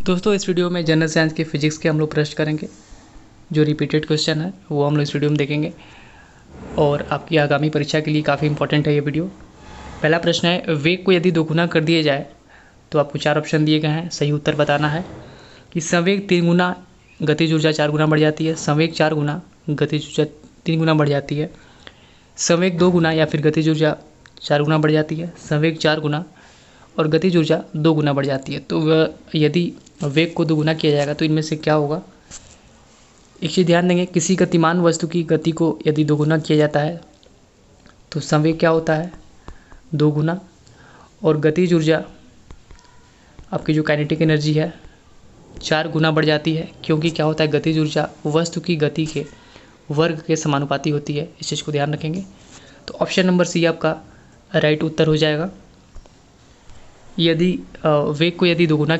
दोस्तों इस वीडियो में जनरल साइंस के फिजिक्स के हम लोग प्रश्न करेंगे। जो रिपीटेड क्वेश्चन है वो हम लोग इस वीडियो में देखेंगे और आपकी आगामी परीक्षा के लिए काफ़ी इंपॉर्टेंट है ये वीडियो। पहला प्रश्न है, वेग को यदि दोगुना कर दिया जाए तो आपको 4 ऑप्शन दिए गए हैं। सही उत्तर बताना है कि संवेग 3 गुना गतिज ऊर्जा 4 गुना बढ़ जाती है, संवेग 4 गुना गतिज ऊर्जा 3 गुना बढ़ जाती है, संवेग 2 गुना या फिर गतिज ऊर्जा 4 गुना बढ़ जाती है, संवेग 4 गुना और गतिज ऊर्जा 2 गुना बढ़ जाती है। तो यदि वेग को दोगुना किया जाएगा तो इनमें से क्या होगा। एक चीज़ ध्यान देंगे, किसी गतिमान वस्तु की गति को यदि दोगुना किया जाता है तो संवेग क्या होता है 2 गुना, और गतिज ऊर्जा आपकी जो काइनेटिक एनर्जी है 4 गुना बढ़ जाती है, क्योंकि क्या होता है गतिज ऊर्जा वस्तु की गति के वर्ग के समानुपाती होती है। इस चीज़ को ध्यान रखेंगे। तो ऑप्शन नंबर सी आपका राइट उत्तर हो जाएगा। यदि वेग को यदि दोगुना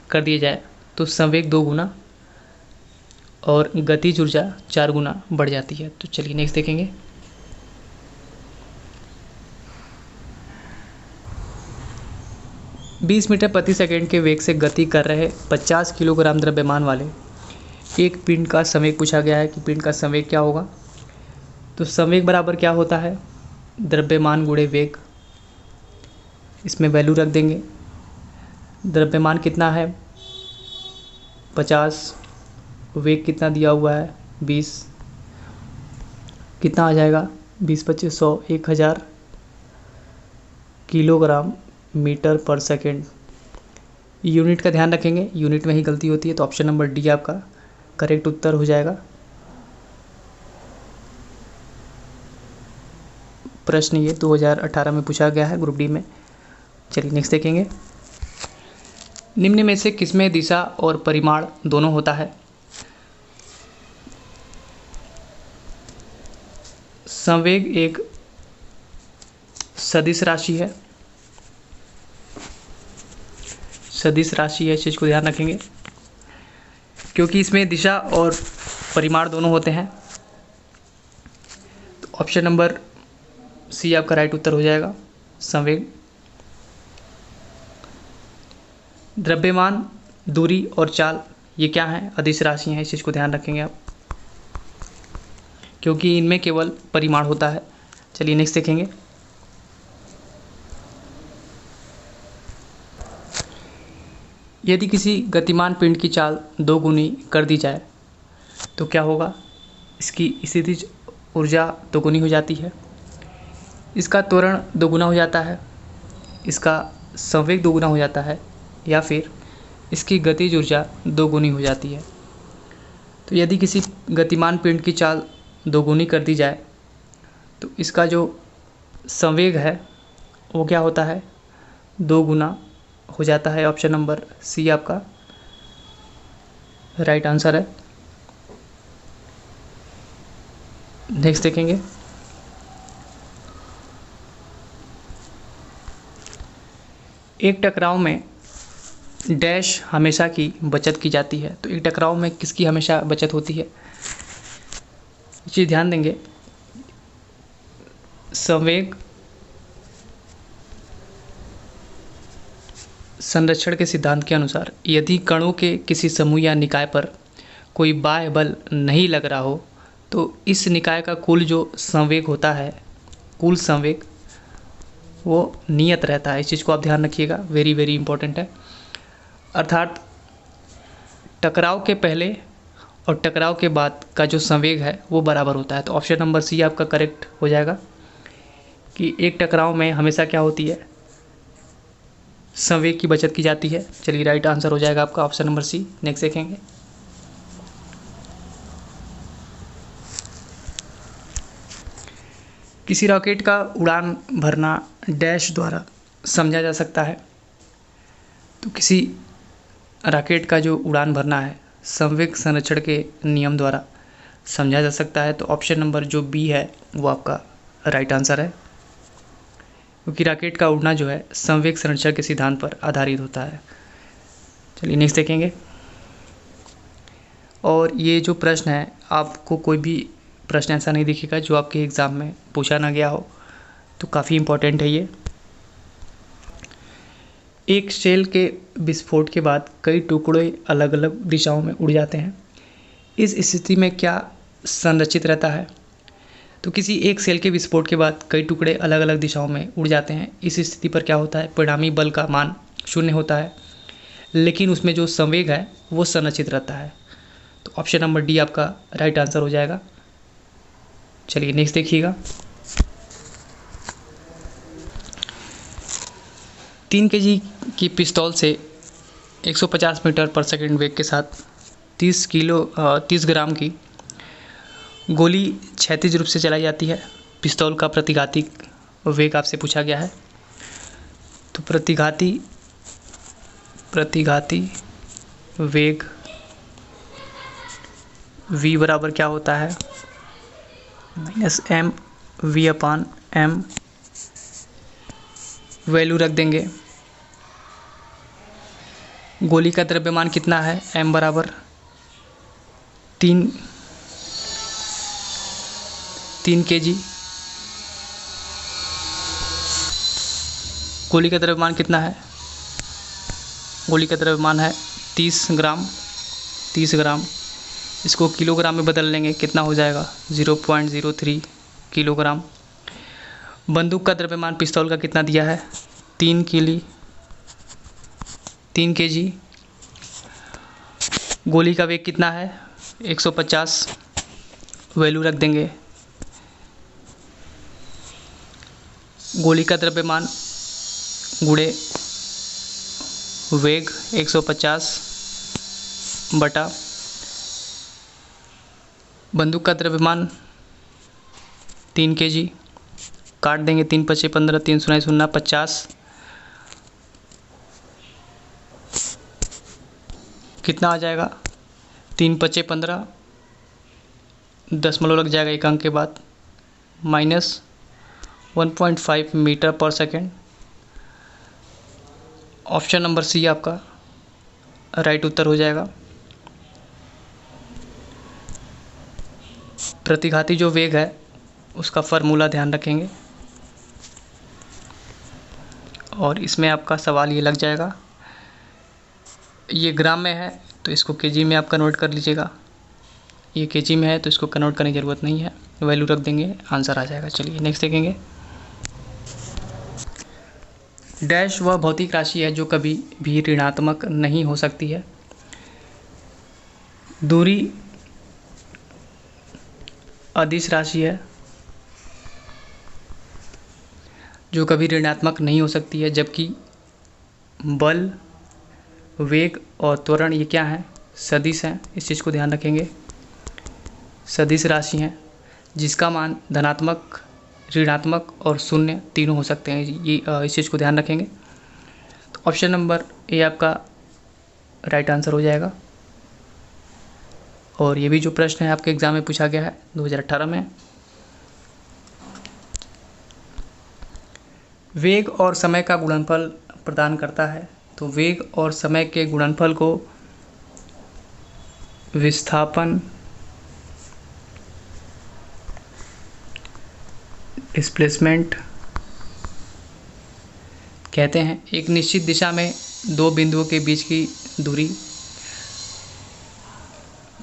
कर दिया जाए तो संवेग 2 गुना और गतिज ऊर्जा 4 गुना बढ़ जाती है। तो चलिए नेक्स्ट देखेंगे। बीस मीटर प्रति सेकंड के वेग से गति कर रहे 50 किलोग्राम द्रव्यमान वाले एक पिंड का संवेग पूछा गया है कि पिंड का संवेग क्या होगा। तो संवेग बराबर क्या होता है द्रव्यमान गुणे वेग। इसमें वैल्यू रख देंगे। द्रव्यमान कितना है 50, वेग कितना दिया हुआ है 20, कितना आ जाएगा 20 25 100 1000 किलोग्राम मीटर पर सेकेंड। यूनिट का ध्यान रखेंगे, यूनिट में ही गलती होती है। तो ऑप्शन नंबर डी आपका करेक्ट उत्तर हो जाएगा। प्रश्न ये 2018 में पूछा गया है ग्रुप डी में। चलिए नेक्स्ट देखेंगे। निम्न में से किसमें दिशा और परिमाण दोनों होता है। संवेग एक सदिश राशि है, सदिश राशि है, इस चीज़ को ध्यान रखेंगे क्योंकि इसमें दिशा और परिमाण दोनों होते हैं। तो ऑप्शन नंबर सी आपका राइट उत्तर हो जाएगा संवेग। द्रव्यमान, दूरी और चाल ये क्या हैं अदिश राशि हैं, इस चीज़ को ध्यान रखेंगे आप क्योंकि इनमें केवल परिमाण होता है। चलिए नेक्स्ट देखेंगे। यदि किसी गतिमान पिंड की चाल 2 गुनी कर दी जाए तो क्या होगा। इसकी स्थितिज ऊर्जा 2 गुनी हो जाती है, इसका त्वरण 2 गुना हो जाता है, इसका संवेग 2 गुना हो जाता है, या फिर इसकी गतिज ऊर्जा 2 गुनी हो जाती है। तो यदि किसी गतिमान पिंड की चाल 2 गुनी कर दी जाए तो इसका जो संवेग है वो क्या होता है 2 गुना हो जाता है। ऑप्शन नंबर सी आपका राइट आंसर है। नेक्स्ट देखेंगे। एक टकराव में डैश हमेशा की बचत की जाती है। तो एक टकराव में किसकी हमेशा बचत होती है, ये ध्यान देंगे। संवेग संरक्षण के सिद्धांत के अनुसार यदि कणों के किसी समूह या निकाय पर कोई बाह्य बल नहीं लग रहा हो तो इस निकाय का कुल जो संवेग होता है, कुल संवेग वो नियत रहता है। इस चीज़ को आप ध्यान रखिएगा, वेरी वेरी इंपॉर्टेंट है। अर्थात टकराव के पहले और टकराव के बाद का जो संवेग है वो बराबर होता है। तो ऑप्शन नंबर सी आपका करेक्ट हो जाएगा कि एक टकराव में हमेशा क्या होती है संवेग की बचत की जाती है। चलिए राइट आंसर हो जाएगा आपका ऑप्शन नंबर सी। नेक्स्ट देखेंगे। किसी रॉकेट का उड़ान भरना डैश द्वारा समझा जा सकता है। तो किसी रॉकेट का जो उड़ान भरना है संवेग संरक्षण के नियम द्वारा समझा जा सकता है। तो ऑप्शन नंबर जो बी है वो आपका राइट आंसर है, क्योंकि रॉकेट का उड़ना जो है संवेग संरक्षण के सिद्धांत पर आधारित होता है। चलिए नेक्स्ट देखेंगे। और ये जो प्रश्न है आपको कोई भी प्रश्न ऐसा नहीं दिखेगा जो आपके एग्ज़ाम में पूछा ना गया हो, तो काफ़ी इम्पोर्टेंट है ये। एक शेल के विस्फोट के बाद कई टुकड़े अलग अलग दिशाओं में उड़ जाते हैं। इस स्थिति में क्या संरचित रहता है? तो किसी एक सेल के विस्फोट के बाद कई टुकड़े अलग अलग दिशाओं में उड़ जाते हैं। इस स्थिति पर क्या होता है? परिणामी बल का मान 0 होता है, लेकिन उसमें जो संवेग है वो संरचित रहता है। तो ऑप्शन नंबर डी आपका राइट आंसर हो जाएगा। चलिए नेक्स्ट देखिएगा। 3 kg की पिस्तौल से 150 मीटर पर सेकंड वेग के साथ 30 ग्राम की गोली क्षैतिज रूप से चलाई जाती है। पिस्तौल का प्रतिघाती वेग आपसे पूछा गया है। तो प्रतिघाती वेग v बराबर क्या होता है? -mv/m। वैल्यू रख देंगे। गोली का द्रव्यमान कितना है? m बराबर 3 kg। गोली का द्रव्यमान कितना है? गोली का द्रव्यमान है 30 ग्राम। इसको किलोग्राम में बदल लेंगे, कितना हो जाएगा? 0.03 किलोग्राम। बंदूक का द्रव्यमान पिस्तौल का कितना दिया है? 3 kg। गोली का वेग कितना है? 150। वैल्यू रख देंगे। गोली का द्रव्यमान गुणे वेग 150 बटा बंदूक का द्रव्यमान 3 kg। काट देंगे, 3 × 5 = 15, 3 × 0 = 0, 50। कितना आ जाएगा? 3 × 5 = 15, दशमलव लग जाएगा एक अंक के बाद, -1.5 मीटर पर सेकेंड। ऑप्शन नंबर सी आपका राइट उत्तर हो जाएगा। प्रतिघाती जो वेग है उसका फार्मूला ध्यान रखेंगे, और इसमें आपका सवाल ये लग जाएगा। ये ग्राम में है तो इसको केजी में आप कन्वर्ट कर लीजिएगा, ये केजी में है तो इसको कन्वर्ट करने की ज़रूरत नहीं है। वैल्यू रख देंगे, आंसर आ जाएगा। चलिए नेक्स्ट देखेंगे। डैश वह भौतिक राशि है जो कभी भी ऋणात्मक नहीं हो सकती है। दूरी अदिश राशि है जो कभी ऋणात्मक नहीं हो सकती है, जबकि बल, वेग और त्वरण ये क्या हैं? सदिश हैं। इस चीज़ को ध्यान रखेंगे। सदिश राशि हैं जिसका मान धनात्मक, ऋणात्मक और शून्य तीनों हो सकते हैं। ये इस चीज़ को ध्यान रखेंगे। तो ऑप्शन नंबर ए आपका राइट आंसर हो जाएगा। और ये भी जो प्रश्न है आपके एग्ज़ाम में पूछा गया है 2018 में। वेग और समय का गुणनफल प्रदान करता है। तो वेग और समय के गुणनफल को विस्थापन, डिस्प्लेसमेंट कहते हैं। एक निश्चित दिशा में दो बिंदुओं के बीच की दूरी,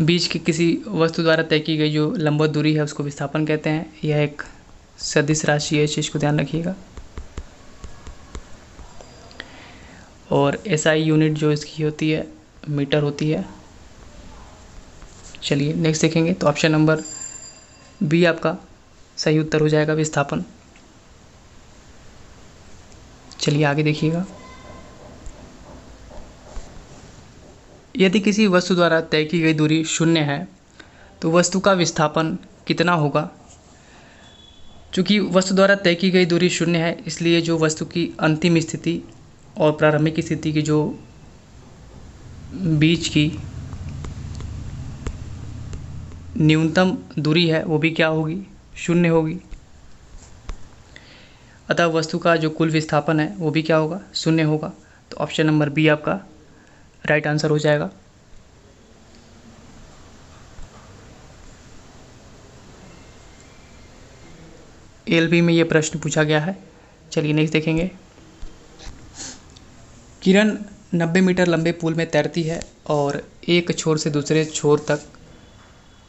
बीच की किसी वस्तु द्वारा तय की गई जो लंबवत दूरी है उसको विस्थापन कहते हैं। यह एक सदिश राशि है, इस चीज़ को ध्यान रखिएगा। और एसआई यूनिट जो इसकी होती है मीटर होती है। चलिए नेक्स्ट देखेंगे। तो ऑप्शन नंबर बी आपका सही उत्तर हो जाएगा, विस्थापन। चलिए आगे देखिएगा। यदि किसी वस्तु द्वारा तय की गई दूरी 0 है तो वस्तु का विस्थापन कितना होगा? चूँकि वस्तु द्वारा तय की गई दूरी 0 है, इसलिए जो वस्तु की अंतिम स्थिति और प्रारंभिक स्थिति की जो बीच की न्यूनतम दूरी है वो भी क्या होगी? 0 होगी। अतः वस्तु का जो कुल विस्थापन है वो भी क्या होगा? 0 होगा। तो ऑप्शन नंबर बी आपका राइट आंसर हो जाएगा। एलबी में ये प्रश्न पूछा गया है। चलिए नेक्स्ट देखेंगे। किरण 90 मीटर लंबे पुल में तैरती है और एक छोर से दूसरे छोर तक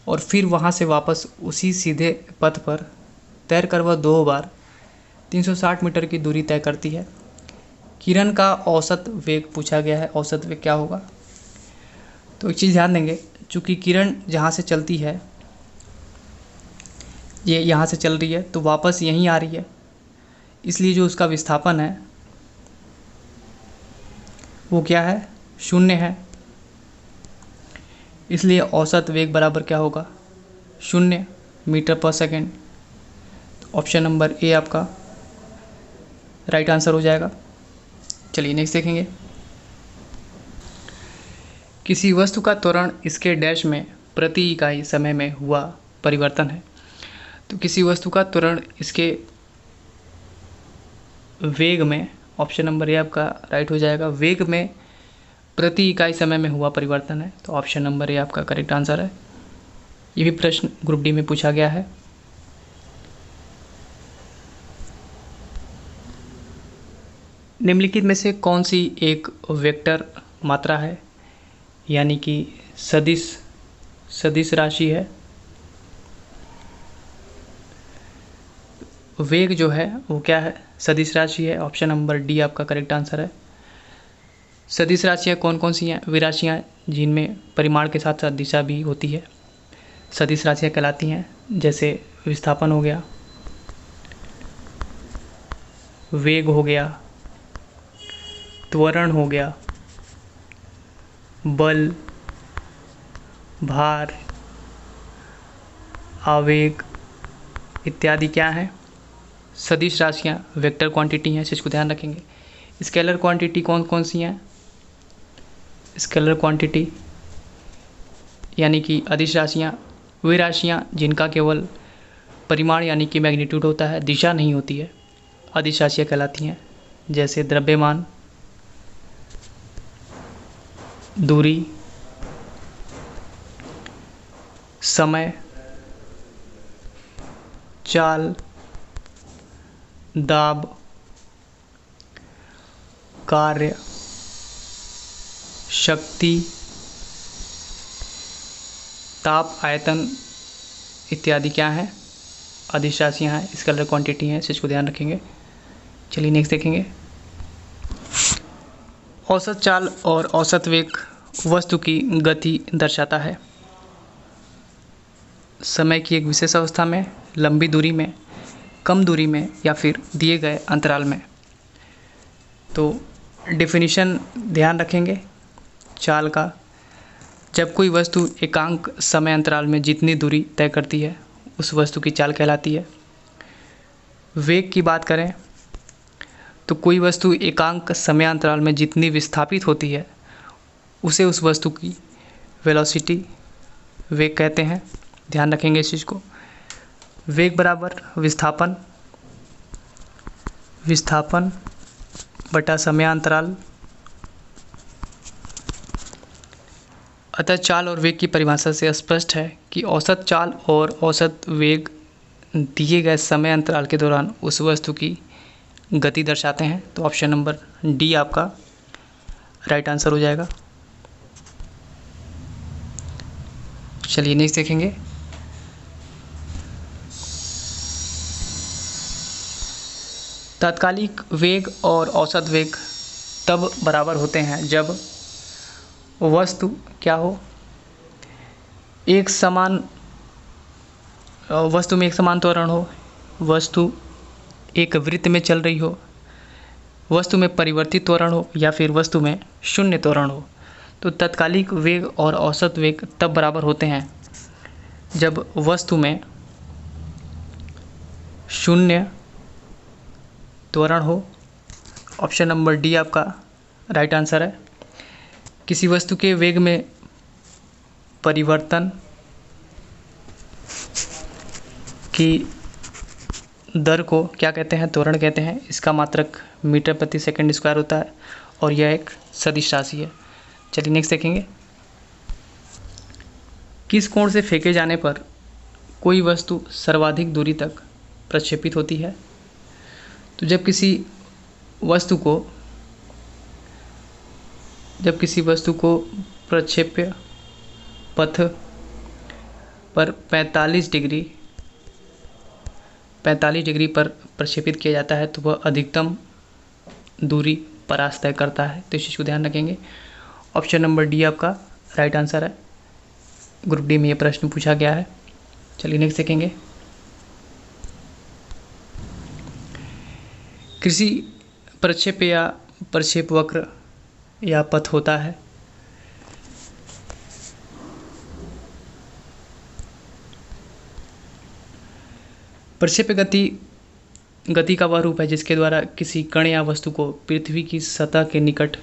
और फिर वहाँ से वापस उसी सीधे पथ पर तैरकर वह 2 बार 360 मीटर की दूरी तय करती है। किरण का औसत वेग पूछा गया है, औसत वेग क्या होगा। तो एक चीज़ ध्यान देंगे, चूँकि किरण जहाँ से चलती है, ये यहाँ से चल रही है तो वापस यहीं आ रही है, इसलिए जो उसका विस्थापन है वो क्या है, 0 है। इसलिए औसत वेग बराबर क्या होगा, 0 मीटर पर सेकेंड। ऑप्शन नंबर ए आपका राइट आंसर हो जाएगा। चलिए नेक्स्ट देखेंगे। किसी वस्तु का त्वरण इसके डैश में प्रति इकाई समय में हुआ परिवर्तन है। तो किसी वस्तु का त्वरण इसके वेग में, ऑप्शन नंबर ए आपका राइट हो जाएगा। वेग में प्रति इकाई समय में हुआ परिवर्तन है, तो ऑप्शन नंबर ए आपका करेक्ट आंसर है। ये भी प्रश्न ग्रुप डी में पूछा गया है। निम्नलिखित में से कौन सी एक वेक्टर मात्रा है, यानी कि सदिश राशि है। वेग जो है वो क्या है, सदिश राशि है। ऑप्शन नंबर डी आपका करेक्ट आंसर है। सदिश राशियाँ कौन कौन सी हैं, वे राशियाँ जिनमें परिमाण के साथ साथ दिशा भी होती है, सदिश राशियाँ कहलाती हैं। जैसे विस्थापन हो गया, वेग हो गया, त्वरण हो गया, बल, भार, आवेग इत्यादि क्या हैं, सदिश राशियाँ, वेक्टर क्वांटिटी हैं। इस चीज़ को ध्यान रखेंगे। स्केलर क्वांटिटी कौन कौन सी हैं, स्केलर क्वांटिटी यानी कि अदिश राशियाँ, वे राशियाँ जिनका केवल परिमाण यानी कि मैग्नीट्यूड होता है, दिशा नहीं होती है, अदिश राशियाँ कहलाती हैं। जैसे द्रव्यमान, दूरी, समय, चाल, दाब, कार्य, शक्ति, ताप, आयतन इत्यादि क्या है, अदिश राशियाँ हैं, स्केलर क्वांटिटी हैं। इस चीज़ को ध्यान रखेंगे। चलिए नेक्स्ट देखेंगे। औसत चाल और औसत वेग वस्तु की गति दर्शाता है। समय की एक विशेष अवस्था में, लंबी दूरी में, कम दूरी में या फिर दिए गए अंतराल में। तो डेफिनेशन ध्यान रखेंगे चाल का। जब कोई वस्तु एकांक समय अंतराल में जितनी दूरी तय करती है उस वस्तु की चाल कहलाती है। वेग की बात करें तो कोई वस्तु एकांक समय अंतराल में जितनी विस्थापित होती है उसे उस वस्तु की वेलोसिटी, वेग कहते हैं। ध्यान रखेंगे इस चीज़ को। वेग बराबर विस्थापन, विस्थापन बटा समयांतराल। अतः चाल और वेग की परिभाषा से स्पष्ट है कि औसत चाल और औसत वेग दिए गए समय अंतराल के दौरान उस वस्तु की गति दर्शाते हैं। तो ऑप्शन नंबर डी आपका राइट आंसर हो जाएगा। चलिए नेक्स्ट देखेंगे। तात्कालिक वेग और औसत वेग तब बराबर होते हैं जब वस्तु क्या हो, एक समान वस्तु में एक समान त्वरण हो, वस्तु एक वृत्त में चल रही हो, वस्तु में परिवर्तित त्वरण हो या फिर वस्तु में शून्य त्वरण हो। तो तात्कालिक वेग और औसत वेग तब बराबर होते हैं जब वस्तु में शून्य त्वरण हो। ऑप्शन नंबर डी आपका राइट आंसर है। किसी वस्तु के वेग में परिवर्तन की दर को क्या कहते हैं, त्वरण कहते हैं। इसका मात्रक मीटर प्रति सेकंड स्क्वायर होता है और यह एक सदिश राशि है। चलिए नेक्स्ट देखेंगे। किस कोण से फेंके जाने पर कोई वस्तु सर्वाधिक दूरी तक प्रक्षेपित होती है। तो जब किसी वस्तु को जब किसी वस्तु को प्रक्षेप्य पथ पर 45 डिग्री पर प्रक्षेपित किया जाता है तो वह अधिकतम दूरी परास तय करता है। तो इस चीज़ को ध्यान रखेंगे। ऑप्शन नंबर डी आपका राइट आंसर है। ग्रुप डी में ये प्रश्न पूछा गया है। चलिए नेक्स्ट देखेंगे। किसी प्रक्षेप या प्रक्षेप वक्र या पथ होता है प्रक्षेप गति का वह रूप है जिसके द्वारा किसी कण या वस्तु को पृथ्वी की सतह के निकट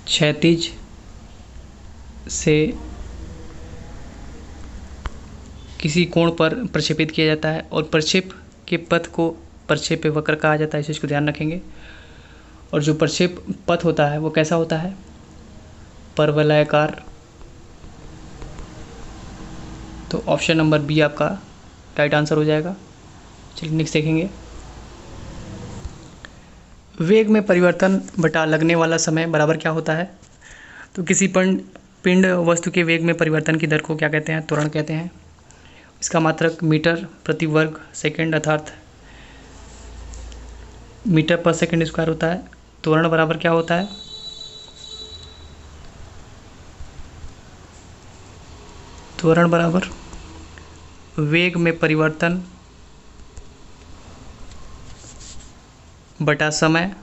क्षैतिज से किसी कोण पर प्रक्षेपित किया जाता है और प्रक्षेप के पथ को प्रक्षेप वक्र कहा जाता है। इस चीज़ को ध्यान रखेंगे। और जो प्रक्षेप पथ होता है वो कैसा होता है? परवलयाकार। तो ऑप्शन नंबर बी आपका राइट आंसर हो जाएगा। चलिए नेक्स्ट देखेंगे। वेग में परिवर्तन बटा लगने वाला समय बराबर क्या होता है? तो किसी पिंड वस्तु के वेग में परिवर्तन की दर को क्या कहते हैं? त्वरण कहते हैं। इसका मात्रक मीटर प्रति वर्ग सेकंड अर्थात मीटर पर सेकंड स्क्वायर होता है। त्वरण बराबर क्या होता है? त्वरण बराबर वेग में परिवर्तन बटा समय।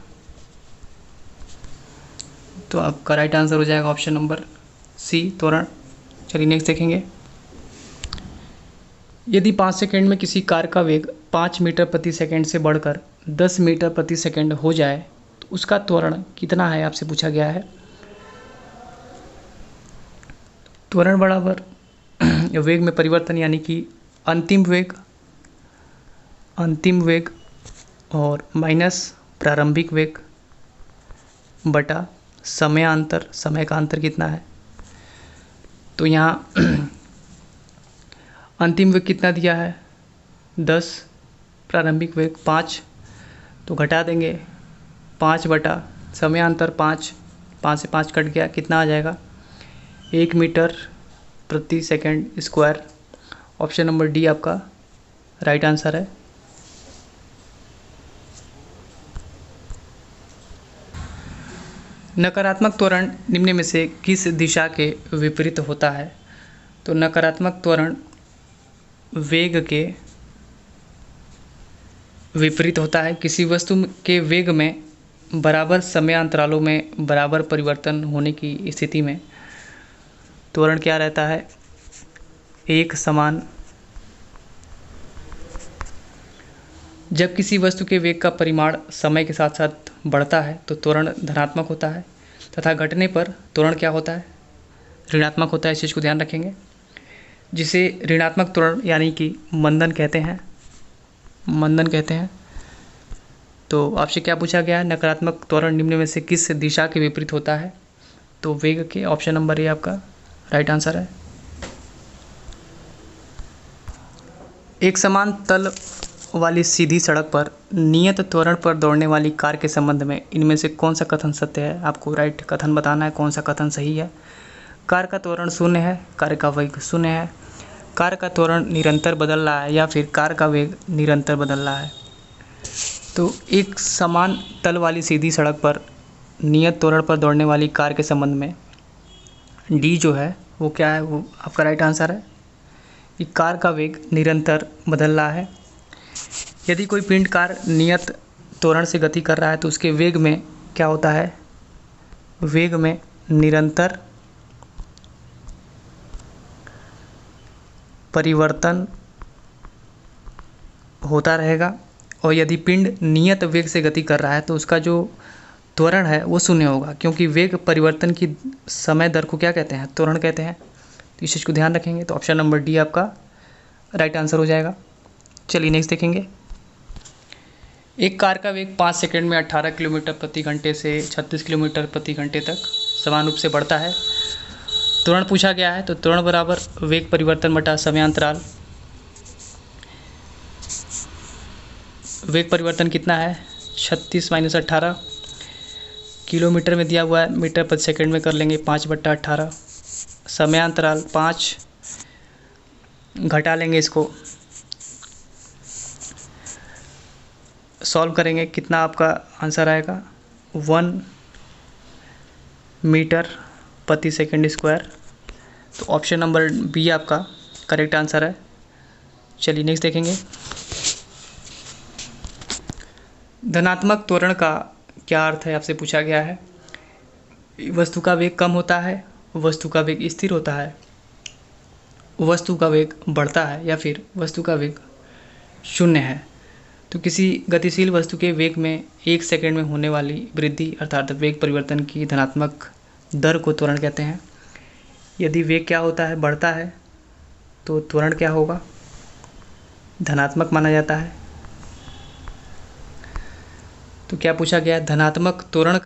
तो आपका राइट आंसर हो जाएगा ऑप्शन नंबर सी त्वरण। चलिए नेक्स्ट देखेंगे। यदि 5 सेकंड में किसी कार का वेग 5 मीटर प्रति सेकंड से बढ़कर 10 मीटर प्रति सेकंड हो जाए तो उसका त्वरण कितना है? आपसे पूछा गया है। त्वरण बराबर वेग में परिवर्तन यानी कि अंतिम वेग और माइनस प्रारंभिक वेग बटा समय का अंतर कितना है? तो यहाँ अंतिम वेग कितना दिया है? 10, प्रारंभिक वेग 5, तो घटा देंगे 5 बटा समयांतर 5 से 5 कट गया, कितना आ जाएगा? 1 मीटर प्रति second square. Option number D आपका राइट आंसर है। नकारात्मक त्वरण निम्न में से किस दिशा के विपरीत होता है? तो नकारात्मक त्वरण वेग के विपरीत होता है। किसी वस्तु के वेग में बराबर समयांतरालों में बराबर परिवर्तन होने की स्थिति में त्वरण क्या रहता है? एक समान। जब किसी वस्तु के वेग का परिमाण समय के साथ साथ बढ़ता है तो त्वरण धनात्मक होता है तथा घटने पर त्वरण क्या होता है? ऋणात्मक होता है। इस चीज़ को ध्यान रखेंगे। जिसे ऋणात्मक त्वरण यानी कि मंदन कहते हैं। तो आपसे क्या पूछा गया है? नकारात्मक त्वरण निम्न में से किस दिशा के विपरीत होता है? तो वेग के। ऑप्शन नंबर ए आपका राइट आंसर है। एक समान तल वाली सीधी सड़क पर नियत त्वरण पर दौड़ने वाली कार के संबंध में इनमें से कौन सा कथन सत्य है? आपको राइट कथन बताना है, कौन सा कथन सही है। कार का त्वरण 0 है, कार का वेग 0 है, कार का त्वरण निरंतर बदल रहा है या फिर कार का वेग निरंतर बदल रहा है। तो एक समान तल वाली सीधी सड़क पर नियत त्वरण पर दौड़ने वाली कार के संबंध में डी जो है वो क्या है? वो आपका राइट आंसर है कि कार का वेग निरंतर बदल रहा है। यदि कोई पिंड कार नियत त्वरण से गति कर रहा है तो उसके वेग में क्या होता है? वेग में निरंतर परिवर्तन होता रहेगा। और यदि पिंड नियत वेग से गति कर रहा है तो उसका जो त्वरण है वो 0 होगा, क्योंकि वेग परिवर्तन की समय दर को क्या कहते हैं? त्वरण कहते हैं। तो इस चीज़ को ध्यान रखेंगे। तो ऑप्शन नंबर डी आपका राइट आंसर हो जाएगा। चलिए नेक्स्ट देखेंगे। एक कार का वेग 5 सेकंड में 18 किलोमीटर प्रति घंटे से 36 किलोमीटर प्रति घंटे तक समान रूप से बढ़ता है। त्वरण पूछा गया है, तो त्वरण बराबर वेग परिवर्तन बटा समयांतराल। वेग परिवर्तन कितना है? 36 - 18 किलोमीटर में दिया हुआ है, मीटर प्रति सेकंड में कर लेंगे 5/18। समयांतराल 5, घटा लेंगे इसको, सॉल्व करेंगे, कितना आपका आंसर आएगा 1 मीटर प्रति सेकंड स्क्वायर। तो ऑप्शन नंबर बी आपका करेक्ट आंसर है। चलिए नेक्स्ट देखेंगे। धनात्मक त्वरण का क्या अर्थ है, आपसे पूछा गया है। वस्तु का वेग कम होता है, वस्तु का वेग स्थिर होता है, वस्तु का वेग बढ़ता है, या फिर वस्तु का वेग शून्य है। तो किसी गतिशील वस्तु के वेग में 1 सेकंड में होने वाली वृद्धि अर्थात वेग परिवर्तन की धनात्मक दर को त्वरण कहते हैं। यदि वेग क्या होता है, बढ़ता है, तो त्वरण क्या होगा, धनात्मक माना जाता है। तो क्या पूछा गया है, धनात्मक त्वरण